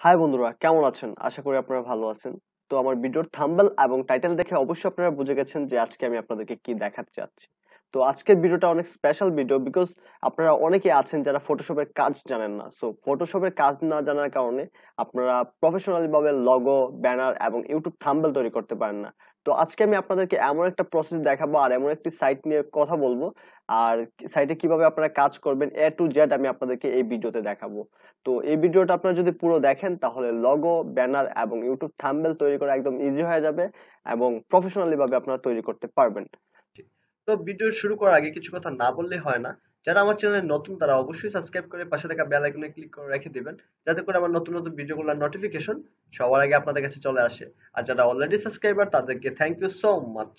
High বন্ধুরা, কেমন আছেন? আশা করি আপনারা ভালো আছেন। তো আমার ভিডিওর থাম্বনেল এবং টাইটেল দেখে অবশ্যই আপনারা বুঝে গেছেন যে আজকে আমি আপনাদেরকে কি দেখাতে চাচ্ছি। তো আজকের ভিডিওটা অনেক স্পেশাল ভিডিও বিকজ আপনারা অনেকে আছেন যারা ফটোশপের কাজ জানেন না। সো ফটোশপের কাজ না জানার কারণে আপনারা প্রফেশনালি ভাবে লগো, ব্যানার এবং ইউটিউব থাম্বনেল তৈরি করতে পারেন না। তো আজকে আমি আপনাদেরকে এমন একটা প্রসেস দেখাবো আর এমন একটি সাইট নিয়ে কথা বলবো আর সাইটে কিভাবে আপনারা কাজ করবেন এ টু জেড আমি আপনাদেরকে এই ভিডিওতে দেখাবো। তো এই ভিডিওটা আপনারা যদি পুরো দেখেন তাহলে লগো, ব্যানার এবং ইউটিউব থাম্বনেল তৈরি করা একদম ইজি হয়ে যাবে এবং প্রফেশনালি ভাবে আপনারা তৈরি করতে পারবেন। তো ভিডিও শুরু করার আগে কিছু কথা না বললেই হয় না। যারা আমার চ্যানেলে নতুন তারা অবশ্যই সাবস্ক্রাইব করে পাশে থাকা বেল আইকনে ক্লিক করে রেখে দিবেন, যাতে করে আমার নতুন নতুন ভিডিওগুলোর নোটিফিকেশন সবার আগে আপনাদের কাছে চলে আসে। আর যারা অলরেডি সাবস্ক্রাইবার তাদেরকে থ্যাংক ইউ সো মাচ।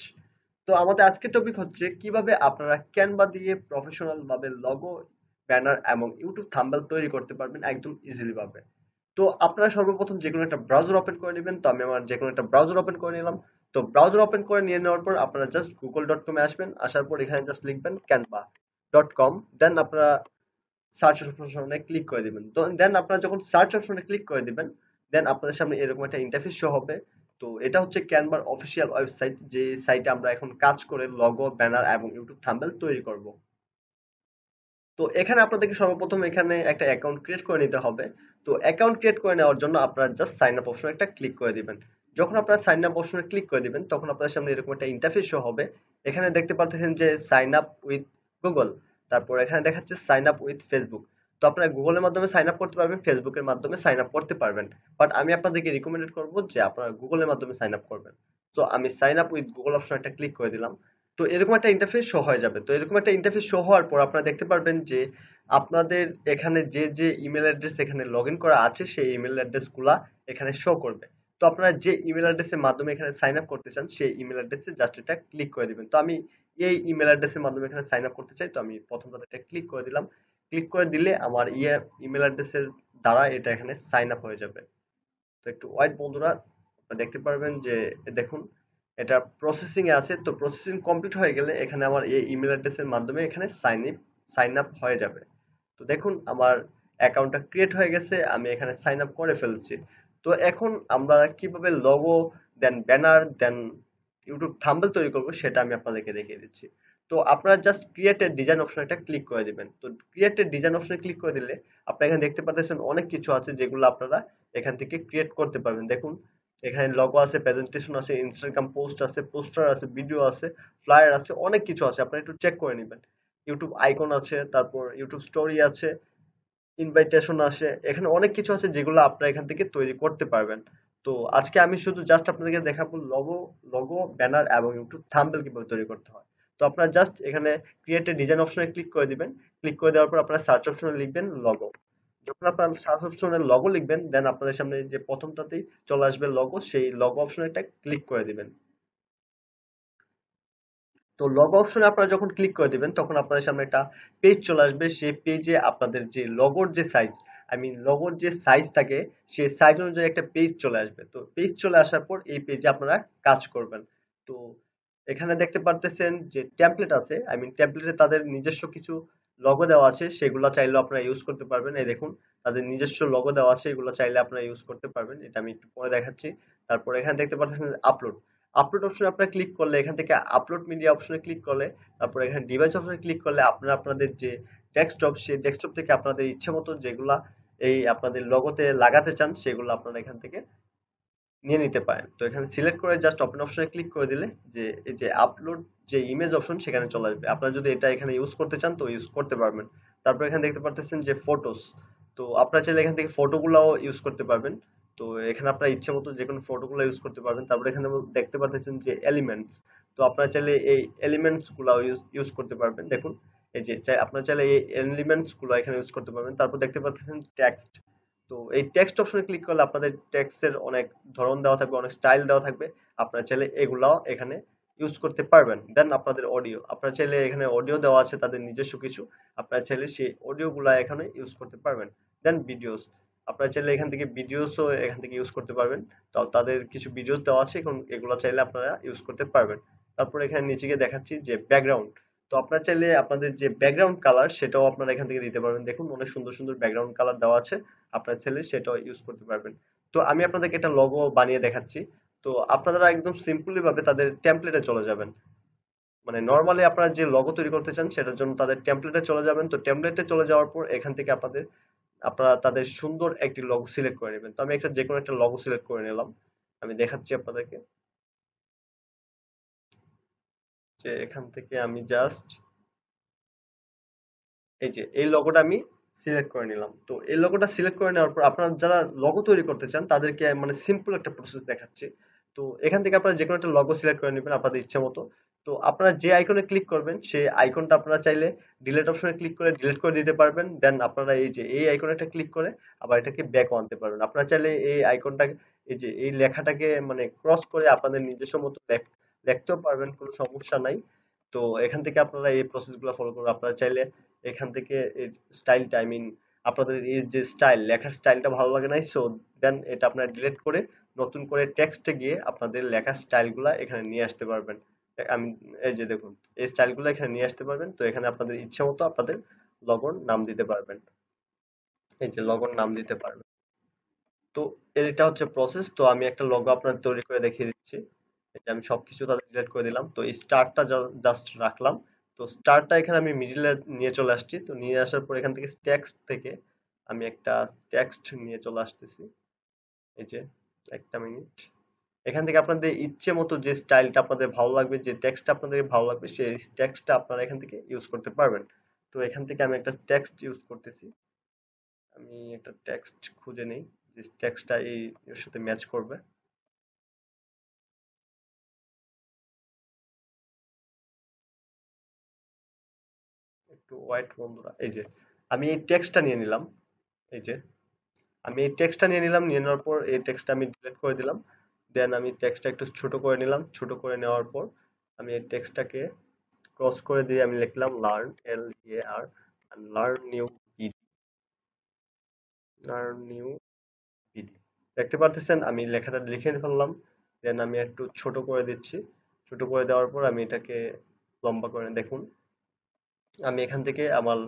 তো আমাদের আজকের টপিক হচ্ছে কিভাবে আপনারা ক্যানভা দিয়ে প্রফেশনাল ভাবে লগো, ব্যানার এবং ইউটিউব থাম্বনেল তৈরি করতে পারবেন একদম ইজিলি ভাবে। তো আপনারা সর্বপ্রথম যেকোনো একটা ব্রাউজার ওপেন করে নেবেন। তো আমি আমার যেকোনো একটা ব্রাউজার ওপেন করে নিলাম। তো ব্রাউজার ওপেন করে নিয়ে নেওয়ার পর আপনারা জাস্ট google.com এ আসবেন। আসার পর এখানে জাস্ট লিখবেন canva.com। দেন আপনারা সার্চ অপশনে ক্লিক করে দিবেন। তো দেন আপনারা যখন সার্চ অপশনে ক্লিক করে দিবেন, দেন আপনাদের সামনে এরকম একটা ইন্টারফেস শো হবে। তো এটা হচ্ছে ক্যানভার অফিসিয়াল ওয়েবসাইট, যে সাইটে আমরা এখন কাজ করে লগো, ব্যানার এবং ইউটিউব থাম্বনেল তৈরি করব। তো এখানে আপনাদেরকে সর্বপ্রথম এখানে একটা অ্যাকাউন্ট ক্রিয়েট করে নিতে হবে। তো অ্যাকাউন্ট ক্রিয়েট করে নেওয়ার জন্য আপনারা জাস্ট সাইন আপ অপশনে একটা ক্লিক করে দিবেন। যখন আপনারা সাইন আপ অপশনে ক্লিক করে দিবেন তখন আপনাদের সামনে এরকম একটা ইন্টারফেস শো হবে। এখানে দেখতে পাচ্ছেন যে সাইন আপ উইথ গুগল, তারপর এখানে দেখাচ্ছে সাইন আপ উইথ ফেসবুক। তো আপনারা গুগলের মাধ্যমে সাইন আপ করতে পারবেন, ফেসবুকের মাধ্যমে সাইন আপ করতে পারবেন। বাট আমি আপনাদেরকে রিকমেন্ডেড করবো যে আপনারা গুগলের মাধ্যমে সাইন আপ করবেন। তো আমি sign up with Google option একটা ক্লিক করে দিলাম। তো এরকম একটা ইন্টারফেস শো হয়ে যাবে। তো এরকম একটা ইন্টারফেস শো হওয়ার পর আপনারা দেখতে পারবেন যে আপনাদের এখানে যে ইমেল অ্যাড্রেস এখানে লগইন করা আছে সেই ইমেল অ্যাড্রেস গুলা এখানে শো করবে। তো আপনারা যে ইমেল অ্যাড্রেসের মাধ্যমে এখানে সাইন আপ করতে চান সেই ইমেল অ্যাড্রেসে জাস্ট এটা ক্লিক করে দিবেন। তো আমি এই ইমেল অ্যাড্রেসের মাধ্যমে এখানে সাইন আপ করতে চাই, তো আমি প্রথমটাতে এটা ক্লিক করে দিলাম। ক্লিক করে দিলে আমার ইমেল অ্যাড্রেসের দ্বারা এটা এখানে সাইন আপ হয়ে যাবে। তো একটু ওয়েট বন্ধুরা, আপনারা দেখতে পারবেন যে দেখুন এটা প্রসেসিং এ আছে। তো প্রসেসিং কমপ্লিট হয়ে গেলে এখানে আমার এই ইমেল অ্যাড্রেসের মাধ্যমে এখানে সাইন আপ হয়ে যাবে। তো দেখুন আমার অ্যাকাউন্টটা ক্রিয়েট হয়ে গেছে, আমি এখানে সাইন আপ করে ফেলছি। তো এখন আমরা কিভাবে লোগো, দেন ব্যানার, দেন ইউটিউব থাম্বনেল তৈরি করব সেটা আমি আপনাদেরকে দেখিয়ে দিচ্ছি। তো আপনারা জাস্ট ক্রিয়েট এ ডিজাইন অপশনে একটা ক্লিক করে দিবেন। তো ক্রিয়েট এ ডিজাইন অপশনে ক্লিক করে দিলে আপনারা এখানে দেখতে পাচ্ছেন অনেক কিছু আছে যেগুলো আপনারা এখান থেকে ক্রিয়েট করতে পারবেন। দেখুন এখানে লোগো আছে, প্রেজেন্টেশন আছে, ইনস্টাগ্রাম পোস্ট আছে, পোস্টার আছে, ভিডিও আছে, ফ্লায়ার আছে, অনেক কিছু আছে। আপনারা একটু চেক করে নেবেন। ইউটিউব আইকন আছে, তারপর ইউটিউব স্টোরি আছে, ইনভাইটেশন আসে, এখানে অনেক কিছু আছে যেগুলো আপনারা এখান থেকে তৈরি করতে পারবেন। তো আজকে আমি শুধু জাস্ট আপনাদেরকে দেখাবো লগো, ব্যানার এবং ইউটিউব থাম্বনেল কিভাবে তৈরি করতে হয়। তো আপনারা জাস্ট এখানে ক্রিয়েট এ ডিজাইন অপশনে ক্লিক করে দিবেন। ক্লিক করে দেওয়ার পর আপনারা সার্চ অপশনে লিখবেন লগো। যখন আপনারা সার্চ অপশনে লগো লিখবেন দেন আপনাদের সামনে যে প্রথমটাতেই চলে আসবে লগো, সেই লগো অপশনে একটা ক্লিক করে দিবেন। তো লগো অপশনে আপনারা যখন ক্লিক করে দিবেন তখন আপনাদের সামনে একটা পেজ চলে আসবে। সেই পেজে আপনাদের যে লগোর যে সাইজ, লগোর যে সাইজ থাকে সেই সাইজ অনুযায়ী একটা পেজ চলে আসবে। তো পেজ চলে আসার পর এই পেজে আপনারা কাজ করবেন। তো এখানে দেখতে পারতেছেন যে টেমপ্লেট আছে, টেমপ্লেটে তাদের নিজস্ব কিছু লগো দেওয়া আছে, সেগুলো চাইলেও আপনারা ইউজ করতে পারবেন। এই দেখুন তাদের নিজস্ব লগো দেওয়া আছে, এগুলো চাইলে আপনারা ইউজ করতে পারবেন। এটা আমি একটু পরে দেখাচ্ছি। তারপর এখানে দেখতে পাচ্ছেন আপলোড। আপলোড অপশনে আপনারা ক্লিক করলে এখান থেকে আপলোড মিডিয়া অপশনে ক্লিক করলে, তারপর এখানে ডিভাইস অপশনে ক্লিক করলে আপনারা আপনাদের যে ডেস্কটপ, সেই ডেস্কটপ থেকে আপনাদের ইচ্ছে মতো যেগুলা এই আপনাদের লোগোতে লাগাতে চান সেগুলো আপনারা এখান থেকে নিয়ে নিতে পারেন। তো এখানে সিলেক্ট করে জাস্ট ওপেন অপশনে ক্লিক করে দিলে যে এই যে আপলোড যে ইমেজ অপশন সেখানে চলে আসবে। আপনারা যদি এটা এখানে ইউজ করতে চান তো ইউজ করতে পারবেন। তারপর এখানে দেখতে পারতেছেন যে ফটোস। তো আপনারা চাইলে এখান থেকে ফটোগুলাও ইউজ করতে পারবেন। তো এখানে আপনার ইচ্ছে মতো যে কোনো ফটোগুলো ইউজ করতে পারবেন। তারপর এখানে দেখতে পারতেছেন যে এলিমেন্টস। তো আপনারা চাইলে এই এলিমেন্টস গুলাও ইউজ করতে পারবেন। দেখুন এই যে আপনারা চাইলে এই এলিমেন্টস গুলো এখানে ইউজ করতে পারবেন। তারপর দেখতে পাচ্ছেন টেক্সট। তো এই টেক্সট অপশনে ক্লিক করলে আপনাদের টেক্সটের অনেক ধরন দেওয়া থাকবে, অনেক স্টাইল দেওয়া থাকবে। আপনারা চাইলে এগুলাও এখানে ইউজ করতে পারবেন। দেন আপনাদের অডিও, আপনারা চাইলে এখানে অডিও দেওয়া আছে তাদের নিজস্ব কিছু, আপনারা চাইলে সেই অডিও গুলা এখানে ইউজ করতে পারবেন। দেন ভিডিওস, আপনারা চাইলে এখান থেকে ভিডিওসও এখান থেকে ইউজ করতে পারবেন। তো তাদের কিছু ভিডিওস দেওয়া আছে, এখন এগুলো চাইলে আপনারা ইউজ করতে পারবেন। তারপর এখানে নিচে গিয়ে দেখাচ্ছি যে ব্যাকগ্রাউন্ড। তো আপনারা চাইলে আপনাদের যে ব্যাকগ্রাউন্ড কালার সেটাও আপনারা এখান থেকে দিতে পারবেন। দেখুন অনেক সুন্দর সুন্দর ব্যাকগ্রাউন্ড কালার দেওয়া আছে, আপনারা চাইলে সেটাও ইউজ করতে পারবেন। তো আমি আপনাদেরকে একটা লোগো বানিয়ে দেখাচ্ছি। তো আপনারা একদম সিম্পলি ভাবে তাদের টেমপ্লেটে চলে যাবেন। মানে নরমালি আপনারা যে লোগো তৈরি করতে চান সেটার জন্য তাদের টেমপ্লেটে চলে যাবেন। তো টেমপ্লেটে চলে যাওয়ার পর এখান থেকে আপনারা তাদের সুন্দর একটি লোগো সিলেক্ট করে নেবেন। তো আমি একটা যেকোনো একটা লোগো সিলেক্ট করে নিলাম। আমি দেখাচ্ছি আপনাদেরকে যে এখান থেকে আমি জাস্ট এই যে এই লোগোটা আমি সিলেক্ট করে নিলাম। তো এই লোগোটা সিলেক্ট করে নেওয়ার পর আপনারা যারা লোগো তৈরি করতে চান তাদেরকে মানে সিম্পল একটা প্রসেস দেখাচ্ছি। তো এখান থেকে আপনারা যেকোনো একটা লোগো সিলেক্ট করে নেবেন আপনাদের ইচ্ছা মতো। তো আপনারা যে আইকনে ক্লিক করবেন সেই আইকনটা আপনারা চাইলে ডিলিট অপশনে ক্লিক করে ডিলিট করে দিতে পারবেন। দেন আপনারা এই যে এই আইকনে একটা ক্লিক করে আবার এটাকে ব্যাকও আনতে পারবেন। আপনারা চাইলে এই আইকনটা এই যে এই লেখাটাকে মানে ক্রস করে আপনাদের নিজস্ব মতো লিখতেও পারবেন, কোনো সমস্যা নাই। তো এখান থেকে আপনারা এই প্রসেস গুলো ফলো করবেন। আপনারা চাইলে এখান থেকে এই স্টাইলটা আই মিন আপনাদের এই যে স্টাইল লেখার স্টাইলটা ভালো লাগে নাই, সো দেন এটা আপনারা ডিলিট করে নতুন করে টেক্সটে গিয়ে আপনাদের লেখার স্টাইলগুলা এখানে নিয়ে আসতে পারবেন। আমি এই যে দেখুন এই স্টাইলগুলো এখানে নিয়ে আসতে পারবেন। তো এখানে আপনাদের ইচ্ছা মতো আপনাদের লগন নাম দিতে পারবেন। এই যে লগন নাম দিতে পারবেন। তো এটা হচ্ছে প্রসেস। তো আমি একটা লোগো আপনাদের তৈরি করে দেখিয়ে দিচ্ছি। এই যে আমি সবকিছু তাদের ডিলিট করে দিলাম। তো এই স্টারটা জাস্ট রাখলাম। তো স্টারটা এখানে আমি মিডিলে নিয়ে চলে আসছি। তো নিয়ে আসার পর এখান থেকে টেক্সট থেকে আমি একটা টেক্সট নিয়ে চলে আসতেছি। এই যে একটা মিনিট। এখান থেকে আপনাদের ইচ্ছে মতো যে স্টাইলটা আপনাদের ভালো লাগবে, যে টেক্সটটা আপনাদের ভালো লাগবে সেই টেক্সটটা আপনারা এখান থেকে ইউজ করতে পারবেন। তো এখান থেকে আমি একটা টেক্সট ইউজ করতেছি। আমি একটা টেক্সট খুঁজে নেই যে টেক্সটটা এই এর সাথে ম্যাচ করবে। একটু ওয়েট বন্ধুরা। এই যে আমি এই টেক্সটটা নিয়ে নিলাম। এই যে আমি এই টেক্সটটা নিয়ে নিলাম। নিয়ে নেওয়ার পর এই টেক্সটটা আমি ডিলিট করে দিলাম। দেন আমি টেক্সটটা একটু ছোট করে নিলাম। ছোট করে নেওয়ার পর আমি এই টেক্সটটাকে ক্রস করে দিয়ে আমি লিখলাম learn LEAR learn new BD learn new BD. দেখতে পারতেছেন আমি লেখাটা লিখে ফেললাম। দেন আমি একটু ছোট করে দিচ্ছি। ছোট করে দেওয়ার পর আমি এটাকে লম্বা করে দেখুন। আমি এখান থেকে আমার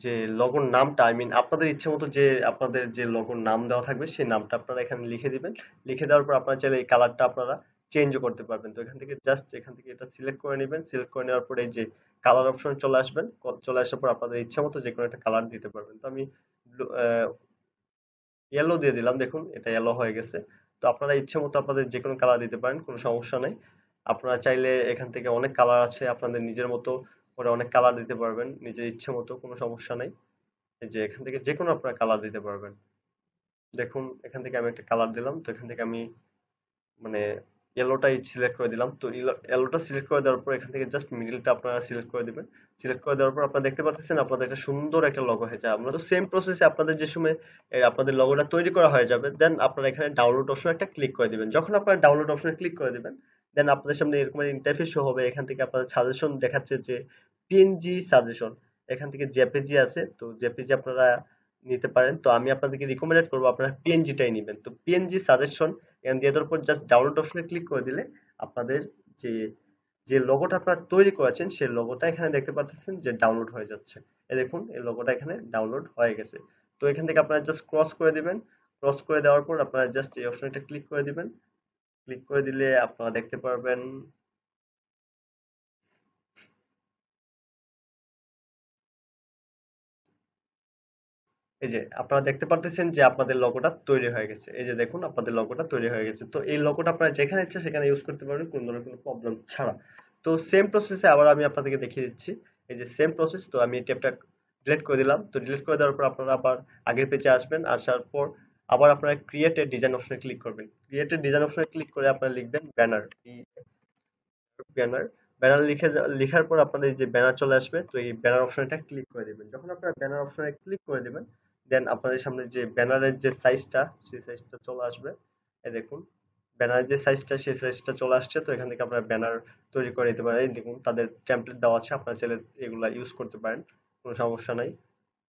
যে লগোর নামটা আই মিন আপনাদের ইচ্ছে মতো যে আপনাদের যে লগোর নাম দেওয়া থাকবে সেই নামটা আপনারা এখানে লিখে দিবেন। লিখে দেওয়ার পর আপনারা চাইলে এই কালারটা আপনারা চেঞ্জও করতে পারবেন। তো এখান থেকে জাস্ট এখান থেকে এটা সিলেক্ট করে নেবেন। সিলেক্ট করে নেওয়ার পরে এই যে কালার অপশনে চলে আসবেন। চলে আসার পর আপনাদের ইচ্ছা মতো যে কোনো একটা কালার দিতে পারবেন। তো আমি ইয়েলো দিয়ে দিলাম। দেখুন এটা ইয়েলো হয়ে গেছে। তো আপনারা ইচ্ছে মতো আপনাদের যে কোনো কালার দিতে পারেন, কোনো সমস্যা নাই। আপনারা চাইলে এখান থেকে অনেক কালার আছে, আপনাদের নিজের মতো করে অনেক কালার দিতে পারবেন নিজের ইচ্ছে মতো, কোনো সমস্যা নাই। এই যে এখান থেকে যেকোনো আপনারা কালার দিতে পারবেন। দেখুন এখান থেকে আমি একটা কালার দিলাম। তো এখান থেকে আমি মানে ইয়েলোটাই সিলেক্ট করে দিলাম। তো ইয়েলোটা সিলেক্ট করে দেওয়ার পর এখান থেকে জাস্ট মিডলটা আপনারা সিলেক্ট করে দিবেন। সিলেক্ট করে দেওয়ার পর আপনারা দেখতে পাচ্ছেন আপনাদের একটা সুন্দর একটা লোগো হয়েছে। আমরা তো সেম প্রসেসে আপনাদের যে সময় আপনাদের লোগোটা তৈরি করা হয়ে যাবে, দেন আপনারা এখানে ডাউনলোড অপশনে একটা ক্লিক করে দিবেন। যখন আপনারা ডাউনলোড অপশনে ক্লিক করে দিবেন, দেন আপনাদের সামনে এরকম একটা ইন্টারফেস শো হবে। এখান থেকে আপনাদের সাজেশন দেখাচ্ছে যে পিএনজি সাজেশন। এখান থেকে জেপিজি আছে। তো জেপিজি আপনারা নিতে পারেন। তো আমি আপনাদেরকে রিকমেন্ড করবো আপনারা পিএনজিটাই নিবেন। তো পিএনজি সাজেশন এখানে দিয়ে দেওয়ার পর জাস্ট ডাউনলোড অপশনে ক্লিক করে দিলে আপনাদের যে যে লোগোটা আপনারা তৈরি করেছেন সেই লোগোটা এখানে দেখতে পাচ্ছেন যে ডাউনলোড হয়ে যাচ্ছে। এই দেখুন এই লোগোটা এখানে ডাউনলোড হয়ে গেছে। তো এখান থেকে আপনারা জাস্ট ক্রস করে দিবেন। ক্রস করে দেওয়ার পর আপনারা জাস্ট এই অপশনটা ক্লিক করে দিবেন। ক্লিক করে দিলে আপনারা দেখতে পারবেন এই যে আপনারা দেখতে পারতেছেন যে আপনাদের লোগোটা তৈরি হয়ে গেছে। এই যে দেখুন আপনাদের লোগোটা তৈরি হয়ে গেছে। তো এই লোগোটা আপনারা যেখানে ইচ্ছা সেখানে ইউজ করতে পারবেন কোনো ধরনের কোনো প্রবলেম ছাড়া। তো সেম প্রসেসে আবার আমি আপনাদেরকে দেখিয়ে দিচ্ছি। এই যে সেম প্রসেস। তো আমি এই ট্যাবটা ডিলিট করে দিলাম। তো ডিলিট করে দেওয়ার পর আপনারা আবার আগের পেজে আসবেন। আসার পর আবার আপনারা ক্রিয়েট এ ডিজাইন অপশনে ক্লিক করবেন। ক্রিয়েট এ ডিজাইন অপশনে ক্লিক করে আপনারা লিখবেন ব্যানার। ব্যানার ব্যানার লিখার পর আপনাদের যে ব্যানার চলে আসবে। তো এই ব্যানার অপশনটা ক্লিক করে দিবেন। যখন আপনারা ব্যানার অপশনে ক্লিক করে দিবেন, দেন আপনাদের সামনে যে ব্যানারের যে সাইজটা সেই সাইজটা চলে আসবে। এই দেখুন ব্যানারের যে সাইজটা সেই সাইজটা চলে আসছে। তো এখান থেকে আপনারা ব্যানার তৈরি করে নিতে পারেন। এই দেখুন তাদের টেমপ্লেট দেওয়া আছে, আপনারা চাইলে এগুলা ইউজ করতে পারেন, কোনো সমস্যা নাই।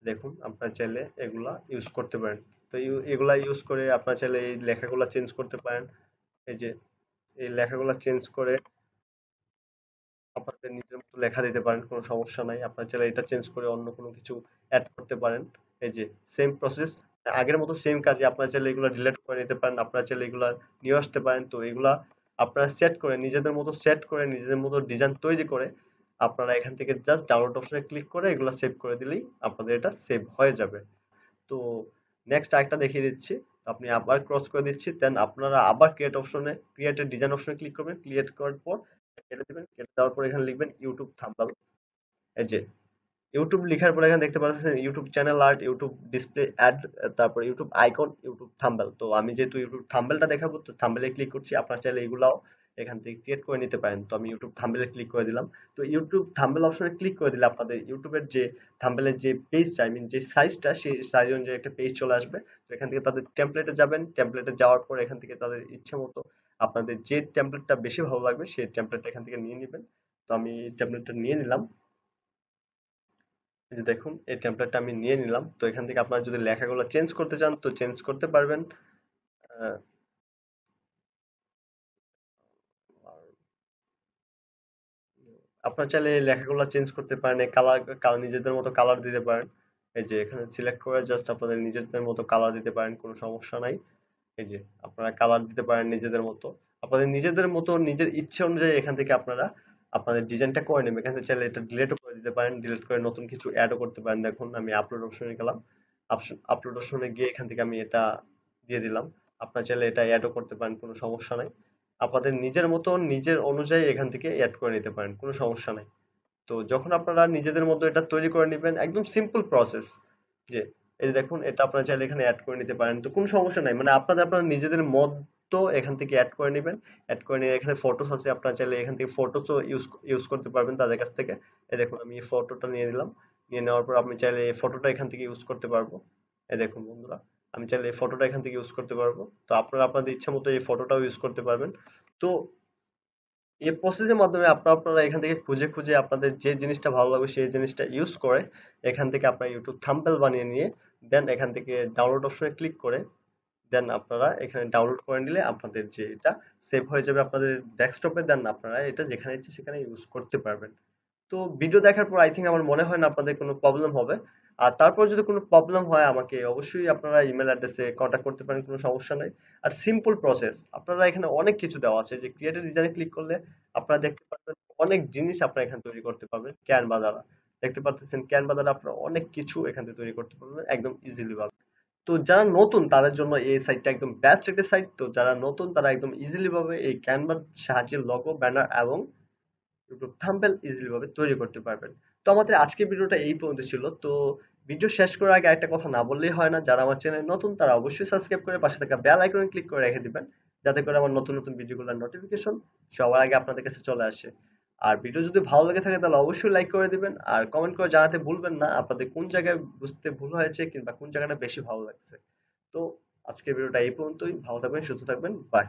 দেখুন আপনারা চাইলে এগুলা ইউজ করতে পারেন। তো এগুলা ইউজ করে আপনারা চাইলে এই লেখাগুলা চেঞ্জ করতে পারেন। এই যে এই লেখাগুলা চেঞ্জ করে আপনাদের নিজের মতো লেখা দিতে পারেন, কোনো সমস্যা নাই। আপনারা চাইলে এটা চেঞ্জ করে অন্য কোনো কিছু অ্যাড করতে পারেন। এই যে সেম প্রসেস, আগের মতো সেম কাজে আপনারা চাইলে এগুলো ডিলিট করে নিতে পারেন, আপনারা চাইলে এগুলা নিয়ে আসতে পারেন। তো এগুলা আপনারা সেট করে নিজেদের মতো সেট করে নিজেদের মতো ডিজাইন তৈরি করে আপনারা এখান থেকে জাস্ট ডাউনলোড অপশনে ক্লিক করে এগুলা সেভ করে দিলেই আপনাদের এটা সেভ হয়ে যাবে। তো নেক্সট আরেকটা দেখিয়ে দিচ্ছি। আপনি আবার ক্রস করে দিচ্ছি, দেন আপনারা আবার ক্রিয়েট অপশনে ক্রিয়েট ডিজাইন অপশনে ক্লিক করবেন, ক্রিয়েট করার পর কেটে দিবেন, কেটে দেওয়ার পর এখানে লিখবেন ইউটিউব থাম্বনেল। এই যে ইউটিউব লেখার পরে এখানে দেখতে পাচ্ছেন YouTube channel art, YouTube display ad, তারপর ইউটিউব আইকন, ইউটিউব থাম্বনেল। তো আমি যেহেতু ইউটিউব থাম্বনেলটা দেখাবো তো থাম্বনেলে ক্লিক করছি, আপনারা চাইলে এগুলাও এখান থেকে ক্রিয়েট করে নিতে পারেন। তো আমি ইউটিউব থাম্বনেলে ক্লিক করে দিলাম। তো ইউটিউব থাম্বনেল অপশনে ক্লিক করে দিলে আপনাদের ইউটিউবের যে থাম্বনেলের যে পেজটা, আই মিন যে সাইজটা, সেই সাইজ অনুযায়ী একটা পেজ চলে আসবে। তো এখান থেকে তাদের টেমপ্লেটে যাবেন, টেমপ্লেটে যাওয়ার পর এখান থেকে তাদের ইচ্ছে মতো আপনাদের যে টেমপ্লেটটা বেশি ভালো লাগবে সেই টেমপ্লেটটা এখান থেকে নিয়ে নেবেন। তো আমি টেমপ্লেটটা নিয়ে নিলাম। এই যে দেখুন এই টেমপ্লেটটা আমি নিয়ে নিলাম। তো এখান থেকে আপনারা যদি লেখাগুলো চেঞ্জ করতে চান তো চেঞ্জ করতে পারবেন। আহ, আর আপনারা চাইলে এই লেখাগুলো চেঞ্জ করতে পারেন, এই কালার নিজেদের মতো কালার দিতে পারেন। এই যে এখানে সিলেক্ট করে জাস্ট আপনাদের নিজেদের মতো কালার দিতে পারেন, কোনো সমস্যা নাই। এই যে আপনারা কালার দিতে পারেন নিজেদের মতো, আপনাদের নিজেদের মতো নিজের ইচ্ছে অনুযায়ী এখান থেকে আপনারা আপনাদের ডিজাইনটা করে নেবেন। এখান থেকে চাইলে এটা ডিলিটও করে দিতে পারেন, ডিলিট করে নতুন কিছু অ্যাডও করতে পারেন। দেখুন আমি আপলোড অপশনে গেলাম, আপলোড অপশনে গিয়ে এখান থেকে আমি এটা দিয়ে দিলাম। আপনারা চাইলে এটা অ্যাডও করতে পারেন, কোনো সমস্যা নাই। আপনাদের নিজের মতো নিজের অনুযায়ী এখান থেকে অ্যাড করে নিতে পারেন, কোনো সমস্যা নাই। তো যখন আপনারা নিজেদের মতো এটা তৈরি করে নেবেন, একদম সিম্পল প্রসেস। যে এই যে দেখুন এটা আপনারা চাইলে এখানে অ্যাড করে নিতে পারেন, তো কোনো সমস্যা নাই। মানে আপনারা নিজেদের মতো এখান থেকে অ্যাড করে নেবেন। অ্যাড করে নিয়ে এখানে ফটোস আছে, আপনারা চাইলে এখান থেকে ফটোসও ইউজ করতে পারবেন তাদের কাছ থেকে। এই দেখুন আমি এই ফটোটা নিয়ে নিলাম, নিয়ে নেওয়ার পর আমি চাইলে এই ফটোটা এখান থেকে ইউজ করতে পারবো। এই দেখুন বন্ধুরা, আমি চাইলে এই ফটোটা এখান থেকে ইউজ করতে পারবো। তো আপনারা আপনাদের ইচ্ছা মতো এই ফটোটাও ইউজ করতে পারবেন। তো এই প্রসেসের মাধ্যমে আপনারা এখান থেকে খুঁজে খুঁজে আপনাদের যে জিনিসটা ভালো লাগবে সেই জিনিসটা ইউজ করে এখান থেকে আপনারা ইউটিউব থাম্বনেল বানিয়ে নিয়ে দেন এখান থেকে ডাউনলোড অপশনে ক্লিক করে দেন আপনারা এখানে ডাউনলোড করে নিলে আপনাদের যে এটা সেভ হয়ে যাবে আপনাদের ডেস্কটপে। দেন আপনারা এটা যেখানে ইচ্ছে সেখানে ইউজ করতে পারবেন। তো ভিডিও দেখার পর আই থিংক আমার মনে হয় না আপনাদের কোনো প্রবলেম হবে। আর তারপর যদি কোনো প্রবলেম হয় আমাকে অবশ্যই আপনারা ইমেল অ্যাড্রেসে কন্ট্যাক্ট করতে পারেন, কোনো সমস্যা নাই। আর সিম্পল প্রসেস, আপনারা এখানে অনেক কিছু দেওয়া আছে, যে ক্রিয়েটিভ ডিজাইনে ক্লিক করলে আপনারা দেখতে পারবেন অনেক জিনিস আপনারা এখানে তৈরি করতে পারবেন ক্যানভা দ্বারা। দেখতে পাচ্ছেন ক্যানভা দ্বারা আপনারা অনেক কিছু এখান থেকে তৈরি করতে পারবেন একদম ইজিলি ভাবে। তো যারা নতুন তাদের জন্য এই সাইটটা একদম বেস্ট একটা সাইট। তো যারা নতুন তারা একদম ইজিলি ভাবে এই ক্যানভার সাহায্যে লোগো, ব্যানার এবং ইউটিউব থাম্বনেল ইজিলি ভাবে তৈরি করতে পারবেন। তো আমাদের আজকের ভিডিওটা এই পর্যন্ত ছিল। তো ভিডিও শেষ করার আগে একটা কথা না বললেই হয় না, যারা আমার চ্যানেল নতুন তারা অবশ্যই সাবস্ক্রাইব করে পাশে থাকা বেল আইকনে ক্লিক করে রেখে দিবেন, যাতে করে আমার নতুন নতুন ভিডিওগুলোর নোটিফিকেশন সবার আগে আপনাদের কাছে চলে আসে। আর ভিডিও যদি ভালো লেগে থাকে তাহলে অবশ্যই লাইক করে দিবেন, আর কমেন্ট করে জানাতে ভুলবেন না আপনাদের কোন জায়গায় বুঝতে ভুল হয়েছে কিংবা কোন জায়গাটা বেশি ভালো লাগছে। তো আজকের ভিডিওটা এই পর্যন্তই, ভালো থাকবেন, সুস্থ থাকবেন, বাই।